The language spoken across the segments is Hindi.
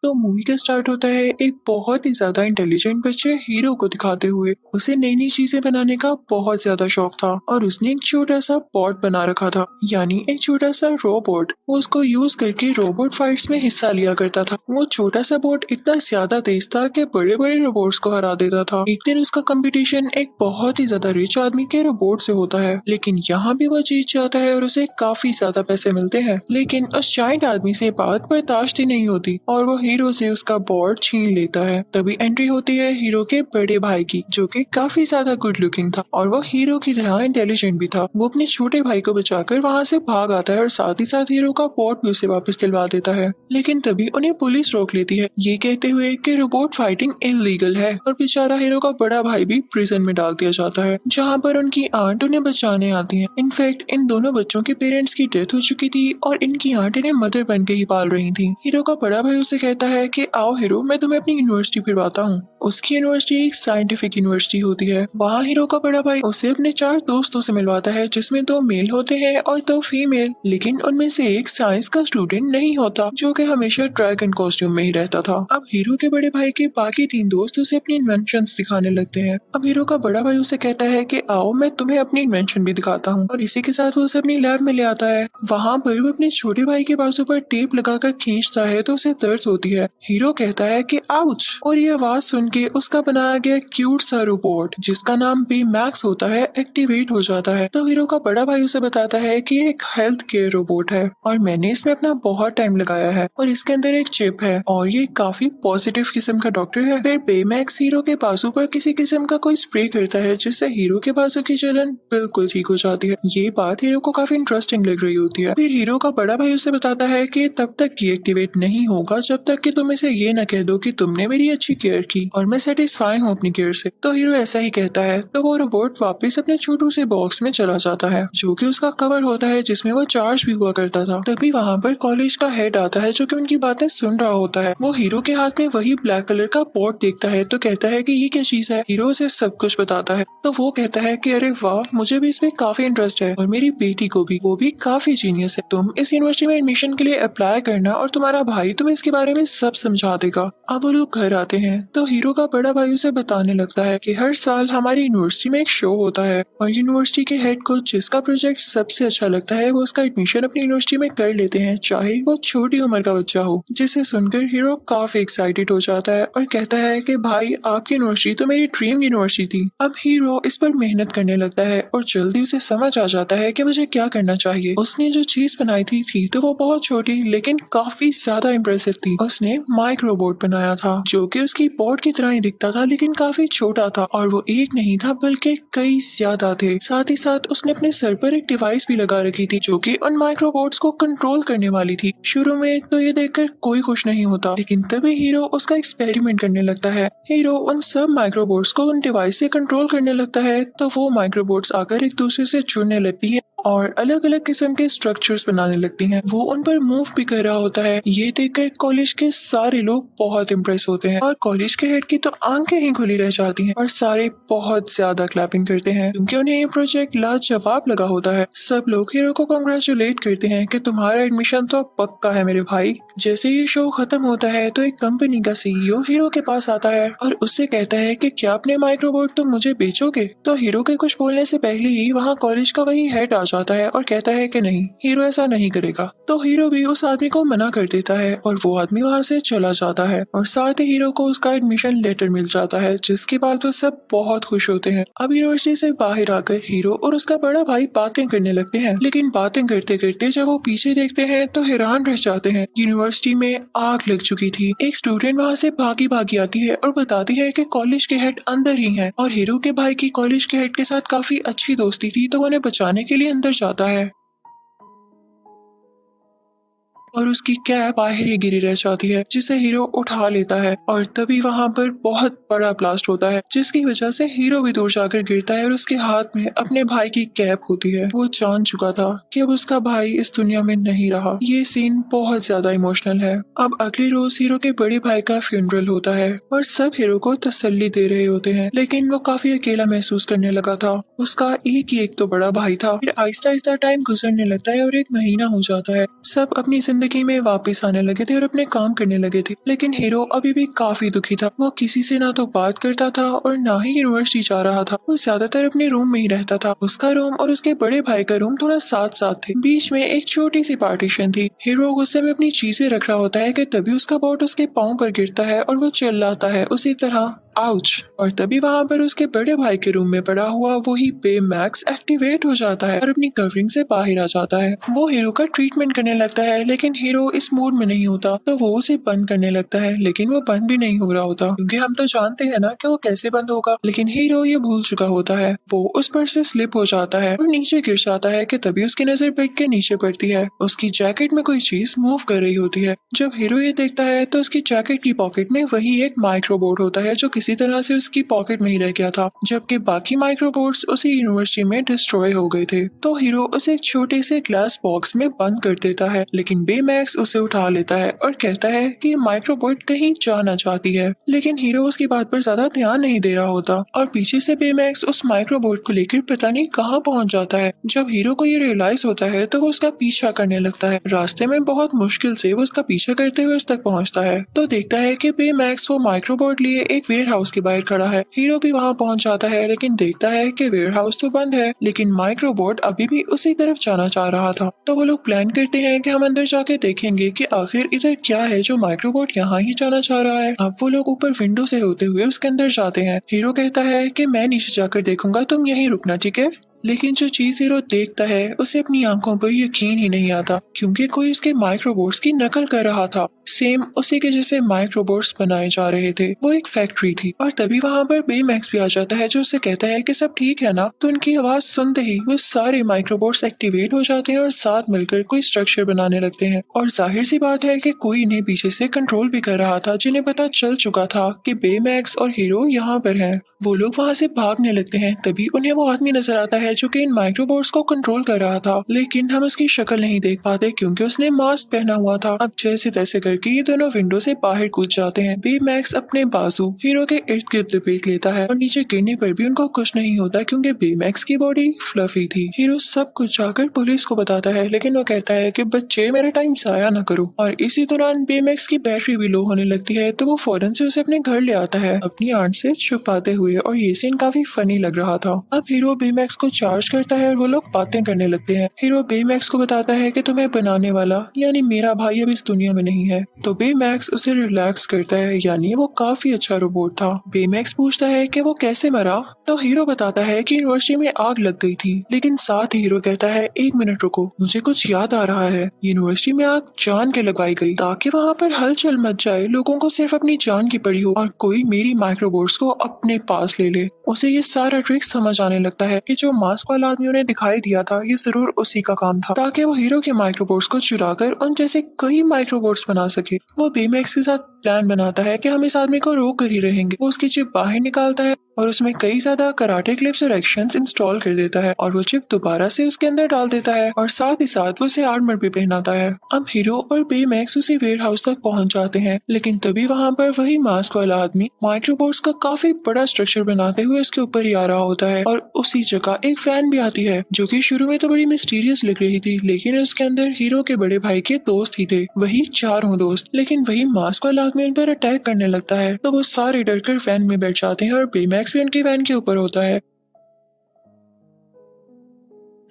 तो मूवी का स्टार्ट होता है एक बहुत ही ज्यादा इंटेलिजेंट बच्चे हीरो को दिखाते हुए। उसे नई नई चीजें बनाने का बहुत ज्यादा शौक था और उसने एक छोटा सा पॉट बना रखा था, यानी एक छोटा सा रोबोट। वो उसको यूज करके रोबोट फाइट्स में हिस्सा लिया करता था। वो छोटा सा बोट इतना ज्यादा तेज था कि बड़े बड़े रोबोट्स को हरा देता था। एक दिन उसका कंपटीशन एक बहुत ही ज्यादा रिच आदमी के रोबोट से होता है, लेकिन यहाँ भी वो जीत जाता है और उसे काफी ज्यादा पैसे मिलते हैं। लेकिन उस जायंट आदमी से बात बर्दाश्त ही नहीं होती और वो हीरो से उसका बोर्ड छीन लेता है। तभी एंट्री होती है हीरो के बड़े भाई की, जो कि काफी ज्यादा गुड लुकिंग था और वो हीरो की तरह इंटेलिजेंट भी था। वो अपने छोटे भाई को बचाकर वहाँ से भाग आता है और साथ ही साथ हीरो का बोर्ड भी उसे वापस दिलवा देता है। लेकिन तभी उन्हें पुलिस रोक लेती है, ये कहते हुए कि रोबोट फाइटिंग इलीगल है, और बेचारा हीरो का बड़ा भाई भी प्रिजन में डाल दिया जाता है, जहाँ पर उनकी आंट उन्हें बचाने आती है। इनफैक्ट इन दोनों बच्चों के पेरेंट्स की डेथ हो चुकी थी और इनकी आंट इन्हें मदर बन के ही पाल रही थी। हीरो का बड़ा भाई उसे कहता है कि आओ हीरो, मैं तुम्हें अपनी यूनिवर्सिटी फिरवाता हूँ। उसकी यूनिवर्सिटी एक साइंटिफिक यूनिवर्सिटी होती है। वहाँ हीरो का बड़ा भाई उसे अपने 4 दोस्तों से मिलवाता है, जिसमें 2 मेल होते हैं और 2 फीमेल। लेकिन उनमें से एक साइंस का स्टूडेंट नहीं होता, जो कि हमेशा ड्रैगन कॉस्ट्यूम में ही रहता था। अब हीरो के बड़े भाई के बाकी 3 दोस्त उसे अपनी इन्वेंशन दिखाने लगते हैं। अब हीरो का बड़ा भाई उसे कहता है कि आओ मैं तुम्हें अपनी इन्वेंशन भी दिखाता हूँ, और इसी के साथ वो उसे अपनी लैब में ले आता है। वहाँ पर वो अपने छोटे भाई के बाजू पर टेप लगाकर खींचता है तो उसे दर्द होती है। हीरो कहता है कि आउच, और ये आवाज सुन के उसका बनाया गया क्यूट सा रोबोट, जिसका नाम बी मैक्स होता है, एक्टिवेट हो जाता है। तो हीरो का बड़ा भाई उसे बताता है कि ये एक हेल्थ केयर रोबोट है और मैंने इसमें अपना बहुत टाइम लगाया है और इसके अंदर एक चिप है और ये काफी पॉजिटिव किस्म का डॉक्टर है। फिर बे मैक्स हीरो के बाजू पर किसी किस्म का कोई स्प्रे करता है, जिससे हीरो के बाजू की जलन बिल्कुल ठीक हो जाती है। ये बात हीरो को काफी इंटरेस्टिंग लग रही होती है। फिर हीरो का बड़ा भाई उसे बताता है कि तब तक ये एक्टिवेट नहीं होगा जब तक कि तुम इसे ये न कह दो कि तुमने मेरी अच्छी केयर की और मैं सेटिस्फाई हूँ अपनी केयर से। तो हीरो ऐसा ही कहता है तो वो रोबोट वापस अपने छोटू से बॉक्स में चला जाता है, जो कि उसका कवर होता है, जिसमें वो चार्ज भी हुआ करता था। तभी वहाँ पर कॉलेज का हेड आता है, जो कि उनकी बातें सुन रहा होता है। वो हीरो के हाथ में वही ब्लैक कलर का पॉट देखता है तो कहता है कि ये क्या चीज है। हीरो उसे सब कुछ बताता है तो वो कहता है कि अरे वाह, मुझे भी इसमें काफी इंटरेस्ट है और मेरी बेटी को भी, वो भी काफी जीनियस है। तुम इस यूनिवर्सिटी में एडमिशन के लिए अप्लाई करना और तुम्हारा भाई तुम्हें इसके बारे में सब समझा देगा। अब वो लोग घर आते हैं तो हीरो का बड़ा भाई उसे बताने लगता है कि हर साल हमारी यूनिवर्सिटी में एक शो होता है और यूनिवर्सिटी के हेड को जिसका प्रोजेक्ट सबसे अच्छा लगता है वो उसका एडमिशन अपनी यूनिवर्सिटी में कर लेते हैं, चाहे वो छोटी उम्र का बच्चा हो। जिसे सुनकर हीरो काफी एक्साइटेड हो जाता है और कहता है कि भाई आपकी यूनिवर्सिटी तो मेरी ड्रीम यूनिवर्सिटी थी। अब हीरो इस पर मेहनत करने लगता है और जल्दी उसे समझ आ जाता है कि मुझे क्या करना चाहिए। उसने जो चीज बनाई थी तो वो बहुत छोटी लेकिन काफी ज्यादा इम्प्रेसिव थी। उसने माइक रोबोट बनाया था, जो कि उसकी बोर्ड की तरह ही दिखता था लेकिन काफी छोटा था, और वो एक नहीं था बल्कि कई ज्यादा थे। साथ ही साथ उसने अपने सर पर एक डिवाइस भी लगा रखी थी, जो कि उन माइक्रोबोट्स को कंट्रोल करने वाली थी। शुरू में तो ये देखकर कोई खुश नहीं होता, लेकिन तभी हीरो उसका एक्सपेरिमेंट करने लगता है। हीरो उन सब माइक्रोबोट्स को उन डिवाइस से कंट्रोल करने लगता है तो वो माइक्रोबोट्स आकर एक दूसरे से जुड़ने लगती हैं और अलग अलग किस्म के स्ट्रक्चर्स बनाने लगती हैं। वो उन पर मूव भी कर रहा होता है। ये देखकर कॉलेज के सारे लोग बहुत इम्प्रेस होते हैं और कॉलेज के हेड की तो आंखें ही खुली रह जाती हैं और सारे बहुत ज्यादा क्लैपिंग करते हैं, क्योंकि उन्हें ये प्रोजेक्ट लाजवाब लगा होता है। सब लोग हीरो को कांग्रेचुलेट करते हैं कि तुम्हारा एडमिशन तो पक्का है मेरे भाई। जैसे ही शो खत्म होता है तो एक कंपनी का सीईओ हीरो के पास आता है और उससे कहता है कि क्या अपने माइक्रोबोट तुम मुझे बेचोगे। तो हीरो के कुछ बोलने से पहले ही वहाँ कॉलेज का वही हेड आ जाता है और कहता है कि नहीं, हीरो ऐसा नहीं करेगा। तो हीरो भी उस आदमी को मना कर देता है और वो आदमी वहाँ से चला जाता है और साथ ही हीरो को उसका एडमिशन लेटर मिल जाता है, जिसके बाद वो सब बहुत खुश होते हैं। अब यूनिवर्सिटी से बाहर आकर हीरो और उसका बड़ा भाई बातें करने लगते हैं, लेकिन बातें करते करते जब वो पीछे देखते हैं तो हैरान रह जाते हैं। यूनिवर्सिटी में आग लग चुकी थी। एक स्टूडेंट वहाँ से भागी भागी आती है और बताती है कि कॉलेज के हेड अंदर ही हैं और हीरो के भाई की कॉलेज के हेड के साथ काफी अच्छी दोस्ती थी, तो वो उन्हें बचाने के लिए अंदर जाता है और उसकी कैप बाहर ही गिरी रह जाती है, जिसे हीरो उठा लेता है और तभी वहाँ पर बहुत बड़ा ब्लास्ट होता है, जिसकी वजह से हीरो भी दूर जाकर गिरता है और उसके हाथ में अपने भाई की कैप होती है। वो जान चुका था कि अब उसका भाई इस दुनिया में नहीं रहा। ये सीन बहुत ज्यादा इमोशनल है। अब अगले रोज हीरो के बड़े भाई का फ्यूनरल होता है और सब हीरो को तसल्ली दे रहे होते हैं, लेकिन वो काफी अकेला महसूस करने लगा था। उसका एक ही एक तो बड़ा भाई था। फिर आहिस्ता आहिस्ता टाइम गुजरने लगता है और एक महीना हो जाता है। सब अपनी जिंदगी में वापस आने लगे थे और अपने काम करने लगे थे, लेकिन हीरो अभी भी काफी दुखी था। वो किसी से ना तो बात करता था और ना ही यूनिवर्सिटी जा रहा था। वो ज्यादातर अपने रूम में ही रहता था। उसका रूम और उसके बड़े भाई का रूम थोड़ा साथ साथ थे। बीच में एक छोटी सी पार्टीशन थी। हीरो गुस्से में अपनी चीजें रख रहा होता है कि तभी उसका बॉट उसके पाँव पर गिरता है और वो चिल्लाता है उसी तरह आउच। और तभी वहाँ पर उसके बड़े भाई के रूम में पड़ा हुआ वही बेमैक्स एक्टिवेट हो जाता है और अपनी कवरिंग से बाहर आ जाता है। वो हीरो का ट्रीटमेंट करने लगता है, लेकिन हीरो इस मूड में नहीं होता, तो वो उसे बंद करने लगता है, लेकिन वो बंद भी नहीं हो रहा होता क्योंकि हम तो जानते हैं ना कि वो कैसे बंद होगा। लेकिन हीरो ये भूल चुका होता है। वो उस पर से स्लिप हो जाता है और नीचे गिर जाता है कि तभी उसकी नजर बेड के नीचे पड़ती है। उसकी जैकेट में कोई चीज मूव कर रही होती है। जब हीरो ये देखता है तो उसकी जैकेट की पॉकेट में वही एक माइक्रोबोट होता है जो किसी तरह से उसकी पॉकेट में ही रह गया था, जबकि बाकी माइक्रोबोट्स उसी यूनिवर्सिटी में डिस्ट्रॉय हो गए थे। तो हीरो उसे एक छोटे से ग्लास बॉक्स में बंद कर देता है, लेकिन बेमैक्स उसे उठा लेता है और कहता है कि माइक्रोबोट कहीं जाना चाहती है। लेकिन हीरो उसकी बात पर ज्यादा ध्यान नहीं दे रहा होता और पीछे से बेमैक्स उस माइक्रोबोट को लेकर पता नहीं कहाँ पहुंच जाता है। जब हीरो को ये रियलाइज होता है तो वो उसका पीछा करने लगता है। रास्ते में बहुत मुश्किल से वो उसका पीछा करते हुए उस तक पहुंचता है तो देखता है कि बेमैक्स वो माइक्रोबोट लिए एक वेयर हाउस के बाहर खड़ा है। हीरो भी वहां पहुंच जाता है, लेकिन देखता है कि वेयर हाउस तो बंद है, लेकिन माइक्रोबोट अभी भी उसी तरफ जाना चाह रहा था। तो वो लोग प्लान करते हैं कि हम अंदर जाके देखेंगे कि आखिर इधर क्या है जो माइक्रोबोट यहाँ ही जाना चाह रहा है। अब वो लोग ऊपर विंडो से होते हुए उसके अंदर जाते हैं। हीरो कहता है कि मैं नीचे जाकर देखूंगा, तुम यहीं रुकना, ठीक है। लेकिन जो चीज हीरो देखता है उसे अपनी आंखों पर यकीन ही नहीं आता, क्योंकि कोई उसके माइक्रोबोट्स की नकल कर रहा था। सेम उसी के जैसे माइक्रोबोट्स बनाए जा रहे थे। वो एक फैक्ट्री थी और तभी वहाँ पर बेमैक्स भी आ जाता है जो उसे कहता है कि सब ठीक है ना। तो उनकी आवाज सुनते ही वो सारे माइक्रोबोट्स एक्टिवेट हो जाते हैं और साथ मिलकर कोई स्ट्रक्चर बनाने लगते हैं। और जाहिर सी बात है कि कोई इन्हें पीछे से कंट्रोल भी कर रहा था, जिन्हें पता चल चुका था कि बेमैक्स और हीरो यहाँ पर है। वो लोग वहाँ से भागने लगते हैं। तभी उन्हें वो आदमी नजर आता है जो कि इन माइक्रोबोट्स को कंट्रोल कर रहा था, लेकिन हम उसकी शक्ल नहीं देख पाते क्योंकि उसने मास्क पहना हुआ था। अब जैसे तैसे करके ये दोनों विंडो से बाहर कूद जाते हैं। बेमैक्स अपने बाजू हीरो के इर्द गिर्द लपेट लेता है और नीचे गिरने पर भी उनको कुछ नहीं होता क्योंकि बेमैक्स की बॉडी फ्लफी थी। हीरो सब कुछ जाकर पुलिस को बताता है, लेकिन वो कहता है कि बच्चे मेरा टाइम जाया न करो। और इसी दौरान बेमैक्स की बैटरी भी लो होने लगती है, तो वो फौरन से उसे अपने घर ले आता है अपनी आंट से छुपाते हुए। और ये सीन काफी फनी लग रहा था। अब हीरो बेमैक्स को चार्ज करता है और वो लोग बातें करने लगते हैं। हीरो बेमैक्स को बताता है कि तुम्हें बनाने वाला यानी मेरा भाई अब इस दुनिया में नहीं है। तो बेमैक्स उसे रिलैक्स करता है, यानी वो काफी अच्छा रोबोट था। बेमैक्स पूछता है कि वो कैसे मरा। तो हीरो बताता है कि यूनिवर्सिटी में आग लग गई थी, लेकिन साथ ही हीरो कहता है एक मिनट रुको, मुझे कुछ याद आ रहा है। यूनिवर्सिटी में आग जान के लगाई गई ताकि वहाँ पर हलचल मच जाए, लोगों को सिर्फ अपनी जान की पड़ी हो और कोई मेरी माइक्रोबोट्स को अपने पास ले ले। उसे ये सारा ट्रिक समझ आने लगता है कि जो मास्क वाला आदमी उन्हें दिखाई दिया था ये जरूर उसी का काम था, ताकि वो हीरो के माइक्रोबोट्स को चुराकर उन जैसे कई माइक्रोबोट्स बना सके। वो बेमैक्स के साथ प्लान बनाता है कि हम इस आदमी को रोक कर ही रहेंगे। वो उसकी चिप बाहर निकालता है और उसमें कई ज्यादा कराटे क्लिप्स और एक्शंस इंस्टॉल कर देता है और वो चिप दोबारा से उसके अंदर डाल देता है और साथ ही साथ वो उसे आर्मर भी पहनाता है। अब हीरो और बेमैक्स उसी वेयर हाउस तक पहुंच जाते हैं, लेकिन तभी वहाँ पर वही मास्क वाला आदमी माइक्रोबोट्स का काफी बड़ा स्ट्रक्चर बनाते हुए उसके ऊपर ही आ रहा होता है। और उसी जगह एक फैन भी आती है जो कि शुरू में तो बड़ी मिस्टीरियस लग रही थी, लेकिन उसके अंदर हीरो के बड़े भाई के दोस्त ही थे, वही चारों दोस्त। लेकिन वही मास्क वाला आदमी उन पर अटैक करने लगता है, तो वो सारे डरकर फैन में बैठ जाते हैं और बेमैक्स भी उनके फैन के ऊपर होता है।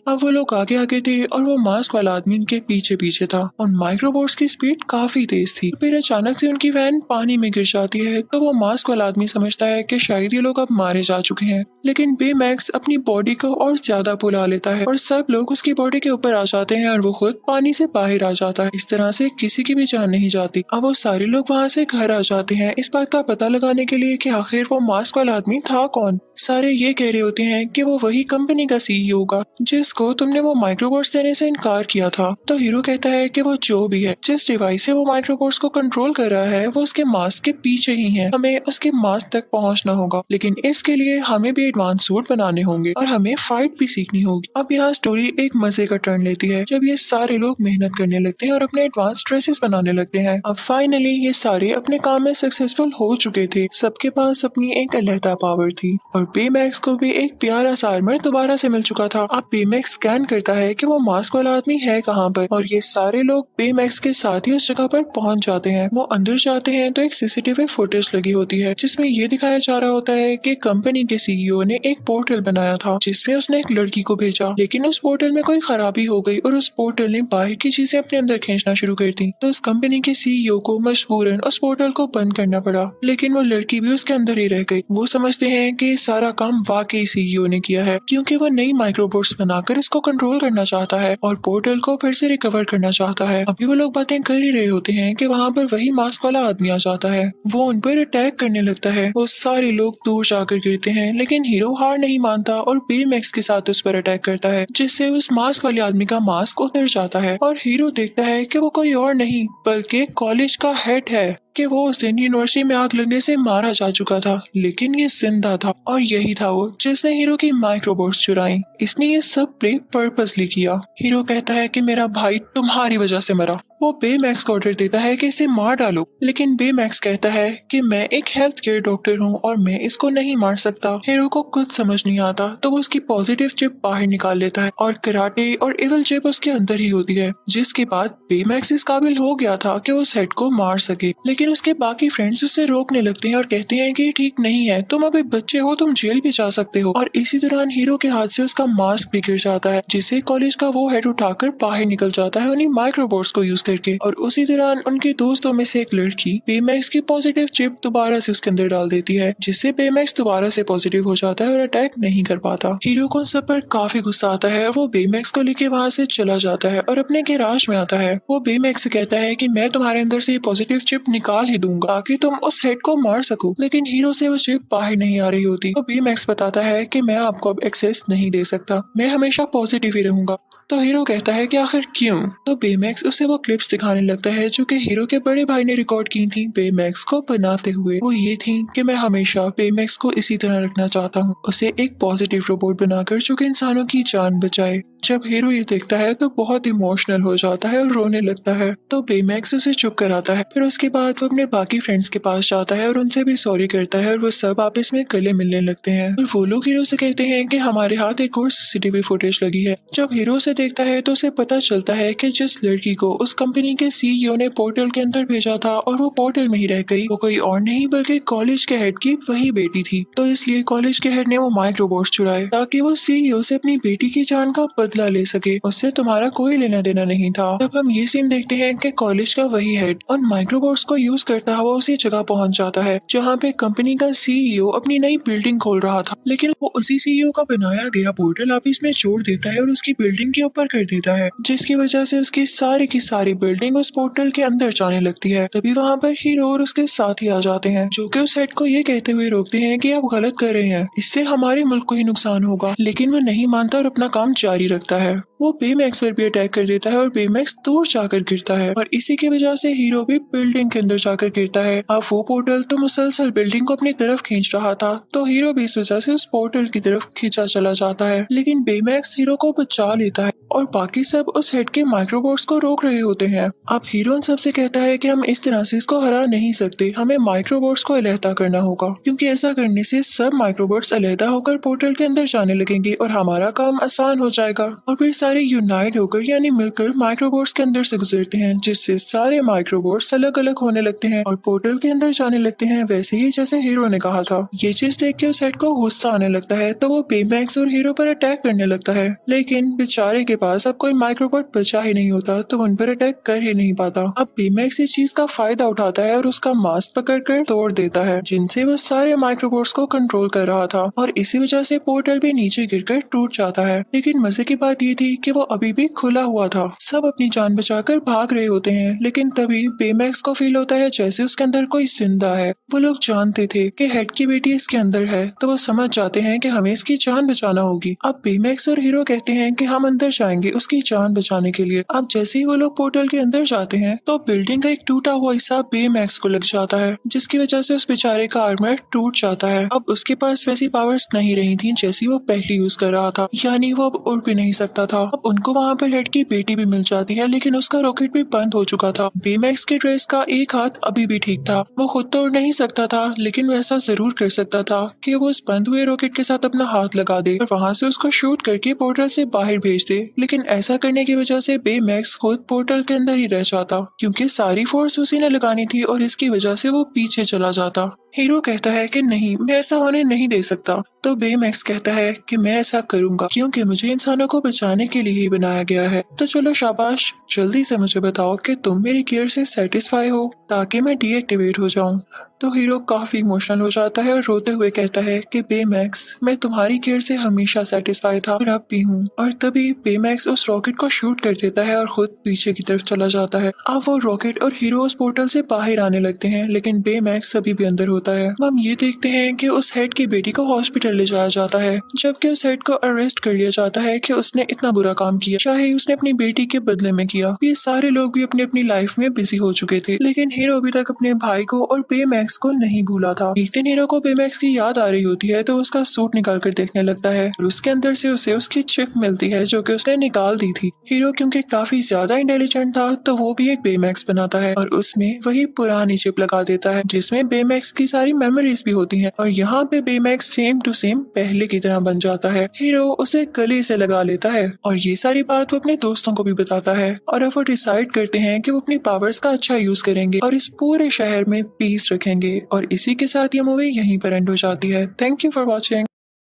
अब वो लोग आगे आगे थे और वो मास्क वाला आदमी उनके पीछे पीछे था और माइक्रोबोट्स की स्पीड काफी तेज थी। फिर अचानक से उनकी वैन पानी में गिर जाती है, तो वो मास्क वाला आदमी समझता है कि शायद ये लोग अब मारे जा चुके हैं। लेकिन बेमैक्स अपनी बॉडी को और ज्यादा फुला लेता है और सब लोग उसकी बॉडी के ऊपर आ जाते हैं और वो खुद पानी से बाहर आ जाता है। इस तरह से किसी की भी जान नहीं जाती। अब वो सारे लोग वहाँ से घर आ जाते हैं इस बात का पता लगाने के लिए कि आखिर वो मास्क वाला आदमी था कौन। सारे ये कह रहे होते हैं कि वो वही कंपनी का सीईओ होगा जिसको तुमने वो माइक्रोबोट्स देने से इनकार किया था। तो हीरो कहता है कि वो जो भी है, जिस डिवाइस से वो माइक्रोबोट्स को कंट्रोल कर रहा है, वो उसके मास्क के पीछे ही है। हमें उसके मास्क तक पहुंचना होगा, लेकिन इसके लिए हमें भी एडवांस सूट बनाने होंगे और हमें फाइट भी सीखनी होगी। अब यहाँ स्टोरी एक मजे का टर्न लेती है जब ये सारे लोग मेहनत करने लगते हैं और अपने एडवांस ड्रेसेस बनाने लगते हैं। अब फाइनली ये सारे अपने काम में सक्सेसफुल हो चुके थे। सबके पास अपनी एक अलहदा पावर थी और बेमैक्स को भी एक प्यारा सा आर्मर दोबारा से मिल चुका था। अब बेमैक्स बेमैक्स स्कैन करता है कि वो मास्क वाला आदमी है कहाँ पर, और ये सारे लोग बेमैक्स के साथ ही उस जगह पर पहुंच जाते हैं। वो अंदर जाते हैं तो एक सीसीटीवी फुटेज लगी होती है जिसमें ये दिखाया जा रहा होता है कि कंपनी के सीईओ ने एक पोर्टल बनाया था जिसमें उसने एक लड़की को भेजा, लेकिन उस पोर्टल में कोई खराबी हो गई और उस पोर्टल ने बाहर की चीजें अपने अंदर खींचना शुरू कर दी। तो उस कंपनी के सीईओ को मजबूरन उस पोर्टल को बंद करना पड़ा, लेकिन वो लड़की भी उसके अंदर ही रह गई। वो समझते हैं कि सारा काम वाकई सीईओ ने किया है क्योंकि वो नई माइक्रोबोट्स बनाकर इसको कंट्रोल करना चाहता है और पोर्टल को फिर से रिकवर करना चाहता है। अभी वो लोग बातें कर ही रहे होते हैं कि वहाँ पर वही मास्क वाला आदमी आ जाता है। वो उन पर अटैक करने लगता है। वो सारे लोग दूर जाकर गिरते हैं, लेकिन हीरो हार नहीं मानता और बेमैक्स के साथ उस पर अटैक करता है, जिससे उस मास्क वाले आदमी का मास्क उतर जाता है और हीरो देखता है कि वो कोई और नहीं बल्कि कॉलेज का हेड है कि वो उस दिन यूनिवर्सिटी में आग लगने से मारा जा चुका था, लेकिन ये जिंदा था और यही था वो जिसने हीरो की माइक्रोबोट्स चुराई। इसने ये सब प्ले पर्पसली किया। हीरो कहता है कि मेरा भाई तुम्हारी वजह से मरा। वो बेमैक्स को ऑर्डर देता है कि इसे मार डालो, लेकिन बेमैक्स कहता है कि मैं एक हेल्थ केयर डॉक्टर हूँ और मैं इसको नहीं मार सकता। हीरो को कुछ समझ नहीं आता तो वो उसकी पॉजिटिव चिप बाहर निकाल लेता है और कराटे और एविल चिप उसके अंदर ही होती है, जिसके बाद बेमैक्स इस काबिल हो गया था कि उस हेड को मार सके। लेकिन उसके बाकी फ्रेंड्स उसे रोकने लगते हैं और कहते हैं कि ठीक नहीं है, तुम अभी बच्चे हो, तुम जेल भी जा सकते हो। और इसी दौरान हीरो के हाथ से उसका मास्क भी गिर जाता है, जिसे कॉलेज का वो हेड उठाकर बाहर निकल जाता है उन्हीं माइक्रोबोट्स को यूज करके। और उसी दौरान उनके दोस्तों में से एक लड़की बेमैक्स की पॉजिटिव चिप दोबारा से उसके अंदर डाल देती है, जिससे बेमैक्स दोबारा से पॉजिटिव हो जाता है और अटैक नहीं कर पाता। हीरो को सब पर काफी गुस्सा आता है और वो बेमैक्स को लेके वहाँ से चला जाता है और अपने गैराज में आता है। वो बेमैक्स से कहता है कि मैं तुम्हारे अंदर से पॉजिटिव चिप निकाल ही दूंगा ताकि तुम उस हेड को मार सको, लेकिन हीरो से वो चिप बाहर नहीं आ रही होती। तो बेमैक्स बताता है कि मैं आपको अब एक्सेस नहीं दे सकता, मैं हमेशा पॉजिटिव ही रहूंगा। तो हीरो कहता है कि आखिर क्यों? तो बेमैक्स उसे वो क्लिप्स दिखाने लगता है जो कि हीरो के बड़े भाई ने रिकॉर्ड की थी बेमैक्स को बनाते हुए। वो ये थी कि मैं हमेशा बेमैक्स को इसी तरह रखना चाहता हूँ, उसे एक पॉजिटिव रोबोट बनाकर जो कि इंसानों की जान बचाए। जब हीरो ये देखता है तो बहुत इमोशनल हो जाता है और रोने लगता है। तो बेमैक्स उसे चुप कराता है। फिर उसके बाद वो अपने बाकी फ्रेंड्स के पास जाता है और उनसे भी सॉरी करता है और वो सब आपस में गले मिलने लगते हैं। और वो लोग हीरो से कहते हैं कि हमारे हाथ एक और सीसीटीवी फुटेज लगी है। जब हीरो उसे देखता है तो उसे पता चलता है कि जिस लड़की को उस कंपनी के सीईओ ने पोर्टल के अंदर भेजा था और वो पोर्टल में ही रह गई, वो कोई और नहीं बल्कि कॉलेज के हेड की वही बेटी थी। तो इसलिए कॉलेज के हेड ने वो माइक्रोबोट्स चुराए ताकि वो सीईओ से अपनी बेटी की जान का बदला ले सके। उससे तुम्हारा कोई लेना देना नहीं था। तब हम ये सीन देखते हैं कि कॉलेज का वही हेड और माइक्रोबोट्स को यूज करता हुआ उसी जगह पहुंच जाता है जहाँ पे कंपनी का सीईओ अपनी नई बिल्डिंग खोल रहा था, लेकिन वो उसी सीईओ का बनाया गया पोर्टल ऑफिस में छोड़ देता है और उसकी बिल्डिंग के ऊपर कर देता है, जिसकी वजह से उसकी सारी की सारी बिल्डिंग उस पोर्टल के अंदर जाने लगती है। तभी वहाँ पर हीरो और उसके साथी आ जाते हैं जो कि उस हेड को ये कहते हुए रोकते हैं कि आप गलत कर रहे हैं, इससे हमारे मुल्क को ही नुकसान होगा। लेकिन वो नहीं मानता और अपना काम जारी रखता है। वो बेमैक्स पर भी अटैक कर देता है और बेमैक्स दूर जाकर गिरता है और इसी की वजह से हीरो भी बिल्डिंग के अंदर जाकर गिरता है। अब वो पोर्टल तो मुसलसल बिल्डिंग को अपनी तरफ खींच रहा था, तो हीरो भी इस वजह से उस पोर्टल की तरफ खींचा चला जाता है, लेकिन बेमैक्स हीरो को बचा लेता है और बाकी सब उस हेड के माइक्रोबोट्स को रोक रहे होते हैं। अब हीरो उन सबसे कहता है कि हम इस तरह से इसको हरा नहीं सकते, हमें माइक्रोबोट्स को अलहदा करना होगा, क्योंकि ऐसा करने से सब माइक्रोबोट्स अलहदा होकर पोर्टल के अंदर जाने लगेंगे और हमारा काम आसान हो जाएगा। और फिर सारे यूनाइट होकर यानी मिलकर माइक्रोबोट्स के अंदर से गुजरते हैं, जिससे सारे माइक्रोबोट्स अलग अलग होने लगते हैं और पोर्टल के अंदर जाने लगते हैं, वैसे ही जैसे हीरो ने कहा था। ये चीज देख के उस हेड को गुस्सा आने लगता है, तो वो बेमैक्स और हीरो पर अटैक करने लगता है, लेकिन बेचारे के पास अब कोई माइक्रोबोट बचा ही नहीं होता, तो उन पर अटैक कर ही नहीं पाता। अब बेमैक्स इस चीज का फायदा उठाता है और उसका मास्क पकड़कर तोड़ देता है, जिनसे वो सारे माइक्रोबोट्स को कंट्रोल कर रहा था और इसी वजह से पोर्टल भी नीचे गिरकर टूट जाता है। लेकिन मजे की बात ये थी कि वो अभी भी खुला हुआ था। सब अपनी जान बचाकर भाग रहे होते हैं, लेकिन तभी बेमैक्स को फील होता है जैसे उसके अंदर कोई जिंदा है। वो लोग जानते थे कि हेड की बेटी इसके अंदर है, तो वो समझ जाते हैं कि हमें इसकी जान बचाना होगी। अब बेमैक्स और हीरो कहते हैं कि हम अंदर आएंगे उसकी जान बचाने के लिए। अब जैसे ही वो लोग पोर्टल के अंदर जाते हैं तो बिल्डिंग का एक टूटा हुआ हिस्सा बेमैक्स को लग जाता है, जिसकी वजह से उस बेचारे का आर्मर टूट जाता है। अब उसके पास वैसी पावर्स नहीं रही थी जैसी वो पहले यूज कर रहा था, यानी वो अब उड़ भी नहीं सकता था। अब उनको वहाँ पर हेड की बेटी भी मिल जाती है, लेकिन उसका रॉकेट भी बंद हो चुका था। बेमैक्स के ड्रेस का एक हाथ अभी भी ठीक था, वो खुद तो उड़ नहीं सकता था, लेकिन वो ऐसा जरूर कर सकता था कि वो उस बंद हुए रॉकेट के साथ अपना हाथ लगा दे और वहाँ से उसको शूट करके पोर्टल से बाहर भेज दे। लेकिन ऐसा करने की वजह से बेमैक्स खुद पोर्टल के अंदर ही रह जाता, क्योंकि सारी फोर्स उसी ने लगानी थी और इसकी वजह से वो पीछे चला जाता। हीरो कहता है कि नहीं, मैं ऐसा होने नहीं दे सकता। तो बेमैक्स कहता है कि मैं ऐसा करूंगा क्योंकि मुझे इंसानों को बचाने के लिए ही बनाया गया है। तो चलो शाबाश, जल्दी से मुझे बताओ कि तुम मेरी केयर से सेटिस्फाई हो ताकि मैं डीएक्टिवेट हो जाऊं। तो हीरो काफी इमोशनल हो जाता है और रोते हुए कहता है कि बेमैक्स, मैं तुम्हारी केयर से हमेशा सेटिस्फाई था और अब भी हूँ। और तभी बेमैक्स उस रॉकेट को शूट कर देता है और खुद पीछे की तरफ चला जाता है। अब वो रॉकेट और हीरो उस पोर्टल से बाहर आने लगते हैं, लेकिन बेमैक्स अभी भी अंदर होता है। हम ये देखते हैं कि उस हेड की बेटी को हॉस्पिटल ले जाया जाता है, जबकि उस हेड को अरेस्ट कर लिया जाता है कि उसने इतना बुरा काम किया, चाहे उसने अपनी बेटी के बदले में किया। ये सारे लोग भी अपनी अपनी लाइफ में बिजी हो चुके थे, लेकिन हीरो अभी तक अपने भाई को और बेमैक्स को नहीं भूला था। एक दिन हीरो को बेमैक्स की याद आ रही होती है तो उसका सूट निकाल कर देखने लगता है और उसके अंदर से उसे उसकी चिप मिलती है जो कि उसने निकाल दी थी। हीरो क्योंकि काफी ज्यादा इंटेलिजेंट था तो वो भी एक बेमैक्स बनाता है और उसमें वही पुरानी चिप लगा देता है जिसमें बेमैक्स की सारी मेमोरीज भी होती हैं, और यहाँ पे बेमैक्स सेम टू सेम पहले की तरह बन जाता है। हीरो उसे गले से लगा लेता है और ये सारी बात वो अपने दोस्तों को भी बताता है और अब वो डिसाइड करते हैं कि वो अपनी पावर्स का अच्छा यूज करेंगे और इस पूरे शहर में पीस रखेंगे। और इसी के साथ ये मूवी यहीं पर एंड हो जाती है। Thank you for watching.